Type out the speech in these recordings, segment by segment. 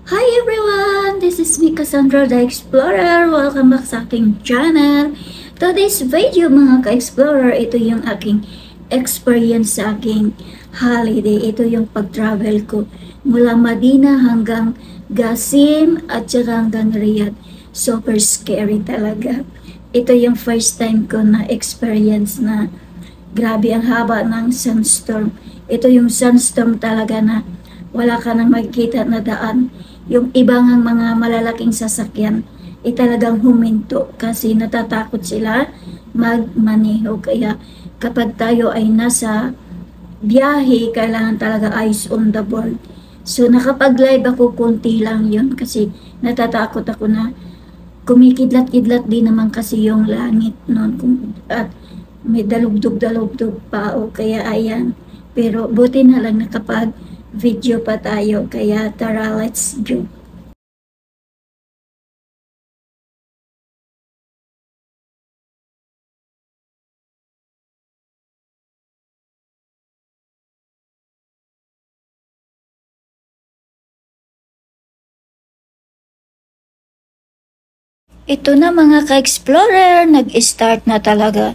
Hi everyone! This is me Cassandra the Explorer. Welcome back sa aking channel. Today's video mga ka-explorer, ito yung aking experience sa aking holiday. Ito yung pag-travel ko mula Madina hanggang Qasim at saka hanggang Riyadh. Super scary talaga. Ito yung first time ko na experience na grabe ang haba ng sunstorm. Ito yung sunstorm talaga na wala ka nang makikita na daan. Yung ibang mga malalaking sasakyan ay talagang huminto kasi natatakot sila magmaneho. Kaya kapag tayo ay nasa biyahe, kailangan talaga eyes on the board. So nakapag-live ako konti lang yun kasi natatakot ako na kumikidlat-kidlat din naman kasi yung langit noon at may dalugdog-dalugdog pa o kaya ayan. Pero buti na lang nakapag video pa tayo kaya tara let's go. Ito na mga ka-explorer, nag-start na talaga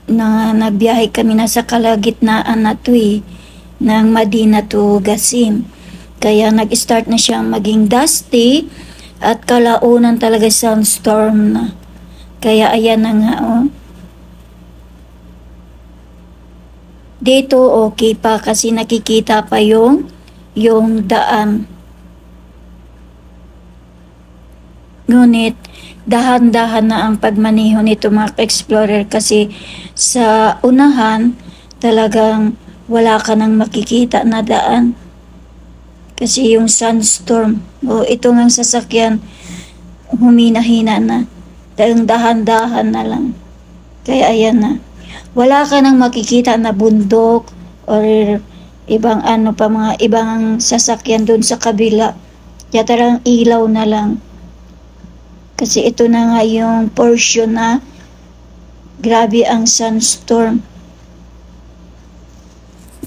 na nagbiyahe kami na sa kalagitnaan na to ng Madina to Qasim. Kaya nag-start na siyang maging dusty at kalaunan talaga sandstorm na. Kaya ayan na nga oh. Dito okay pa kasi nakikita pa yung daan. Ngunit dahan-dahan na ang pagmaneho nito mga explorer kasi sa unahan talagang wala ka nang makikita na daan. Kasi yung sunstorm o ito ngang sasakyan humina-hina na. Talagang dahan-dahan na lang. Kaya ayan na. Wala ka nang makikita na bundok or ibang ano pa mga ibang sasakyan doon sa kabila. Kaya talagang ilaw na lang. Kasi ito na nga yung portion na grabe ang sunstorm.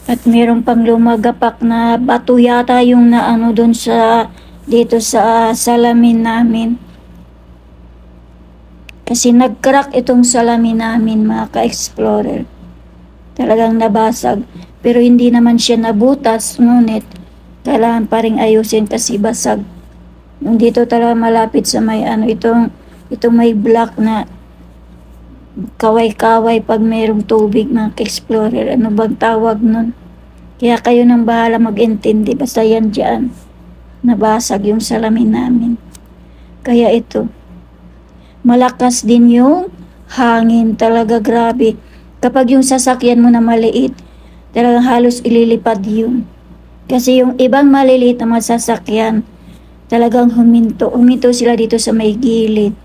At meron pang lumagapak na bato yata yung naano doon sa dito sa salamin namin. Kasi nag-crack itong salamin namin mga ka-explorer. Talagang nabasag. Pero hindi naman siya nabutas, ngunit kailangan pa rin ayusin kasi basag. Yung dito talaga malapit sa may ano, itong may black na kaway-kaway pag mayroong tubig mga ka-explorer. Ano bang tawag nun? Kaya kayo nang bahala mag-intindi. Basta yan dyan. Nabasag yung salamin namin. Kaya ito. Malakas din yung hangin. Talaga grabe. Kapag yung sasakyan mo na maliit, talagang halos ililipad yun. Kasi yung ibang maliliit na mga sasakyan, talagang huminto. Huminto sila dito sa may gilid.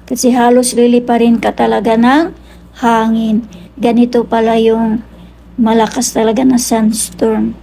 Kasi halos liliparin ka talaga ng hangin. Ganito pala yung malakas talaga na sandstorm.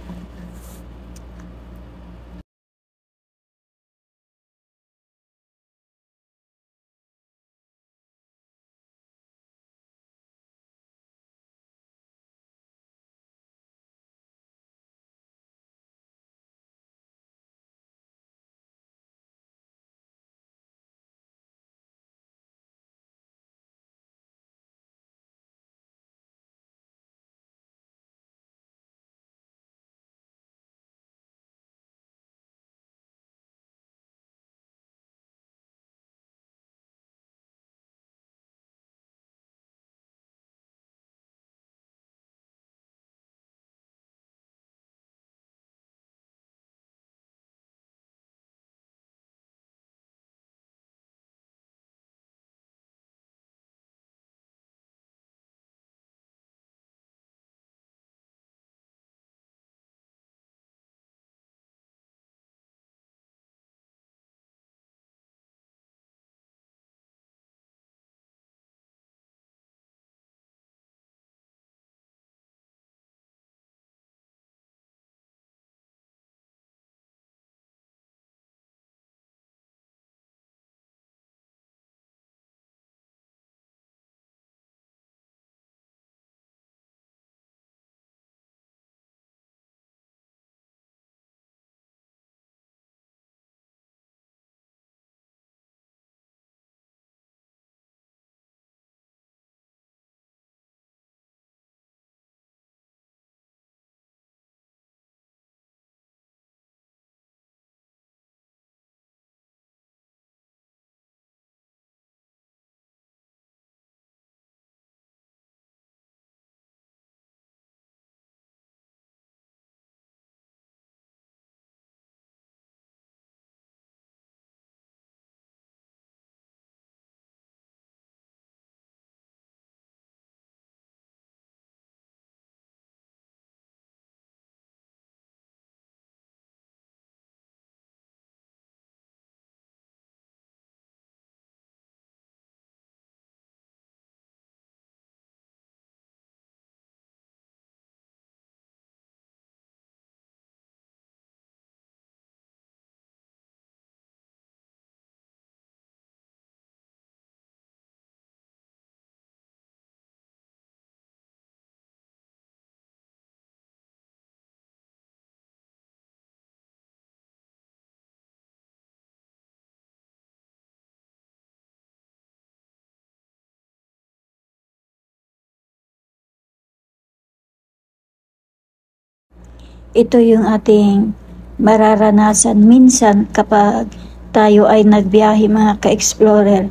ito yung ating mararanasan minsan kapag tayo ay nagbiyahe mga ka-explorer.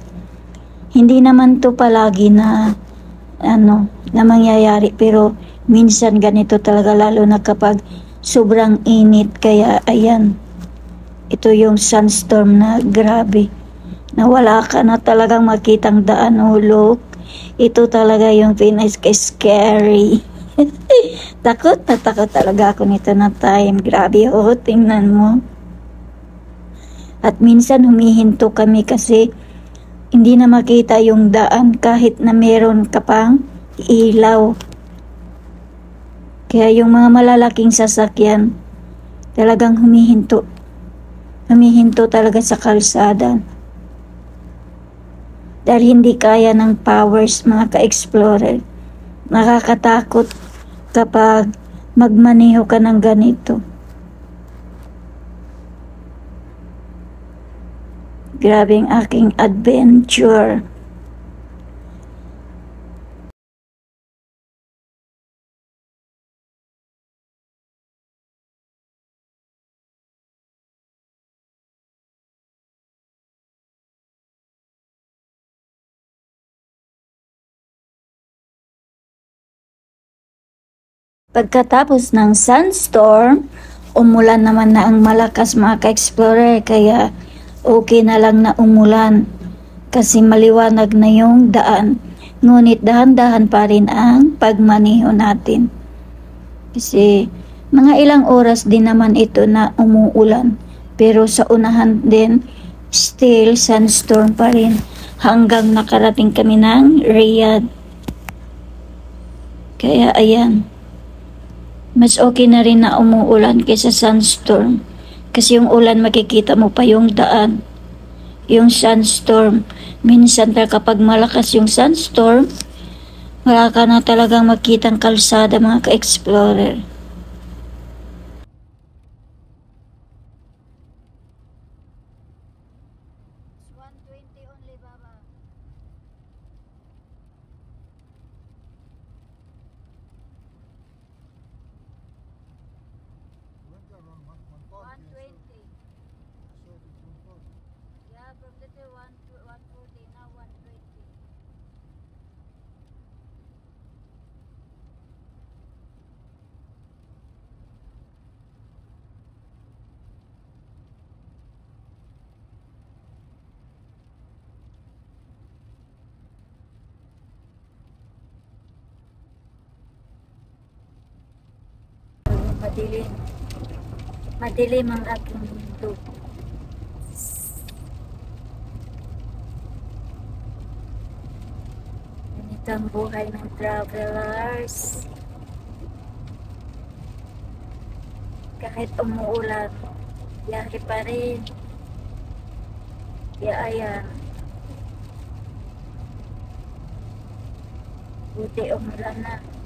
Hindi naman to palagi na na mangyayari, pero minsan ganito talaga, lalo na kapag sobrang init. Kaya ayan, ito yung sunstorm na grabe, na wala ka na talagang makitang daan o look. Ito talaga yung pinaka-scary. Takot na takot talaga ako nito na time. Grabe, tingnan mo. At minsan humihinto kami kasi hindi na makita yung daan kahit na meron ka pang ilaw. Kaya yung mga malalaking sasakyan talagang humihinto. Humihinto talaga sa kalsada. Dahil hindi kaya ng powers mga ka-explorer. Nakakatakot kapag magmaneho ka ng ganito. Grabe ang aking adventure. Pagkatapos ng sunstorm, umulan naman na ang malakas mga ka-explorer, kaya okay na lang na umulan kasi maliwanag na yung daan. Ngunit dahan-dahan pa rin ang pagmaneho natin. Kasi mga ilang oras din naman ito na umuulan. Pero sa unahan din, still sunstorm pa rin hanggang nakarating kami ng Riyadh. Kaya ayan, mas okay na rin na umuulan kaysa sunstorm. Kasi yung ulan makikita mo pa yung daan. Yung sunstorm, minsan kapag malakas yung sunstorm, wala ka na talagang makitang kalsada mga ka-explorer. Madilim. Madilim ang aking mundo. Ganito ang buhay ng travelers. Kahit umuulan, biyahe pa rin. Kaya ayan. Buti umulan na.